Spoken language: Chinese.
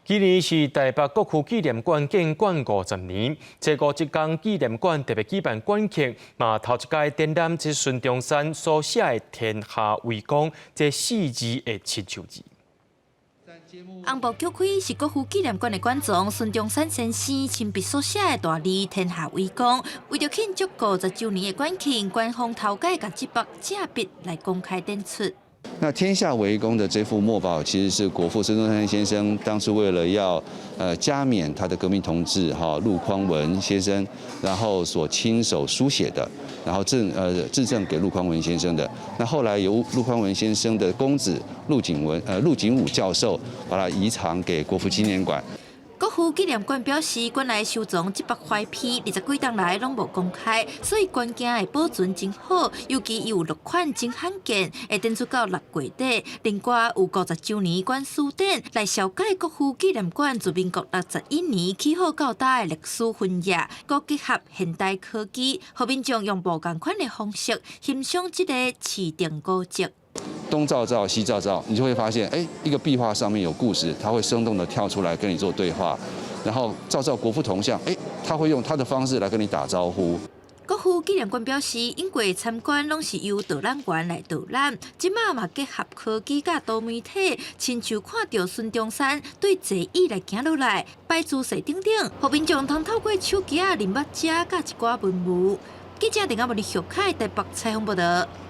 今年是台北国父纪念馆建馆50年，这个一港纪念馆特别举办馆庆，嘛头一届展览这孙中山所写的“天下为公”这4字的亲手字。红布揭开是国父纪念馆的馆长孙中山先生亲笔所写的大字“天下为公”。为着庆祝50周年的馆庆，官方头届甲这幅正笔来公开展出。那天下为公的这幅墨宝，其实是国父孙中山先生当初为了要加冕他的革命同志陆匡文先生，然后所亲手书写的，然后致赠给陆匡文先生的。那后来由陆匡文先生的公子陆景武教授把它移藏给国父纪念馆。国父纪念馆表示，馆内收藏700块片，20几档来拢无公开，所以馆件的保存真好。尤其有6款真罕见，会展出到6月底。另外有50周年馆书展来绍介国父纪念馆自民国61年起好到大的历史分野，佮结合现代科技，互民众用无同款的方式欣赏这个市定古迹。东照照西照照，你就会发现，一个壁画上面有故事，它会生动的跳出来跟你做对话，然后照照国父铜像，他会用他的方式来跟你打招呼。国父纪念馆表示，因过参观拢是由导览员来导览，即马嘛结合科技甲多媒体，亲像看到孙中山对座椅来行落来，摆姿势等等，互民众通透过手机啊、认捌遮甲一寡文物。记者陈阿文、李小凯台北采访报道。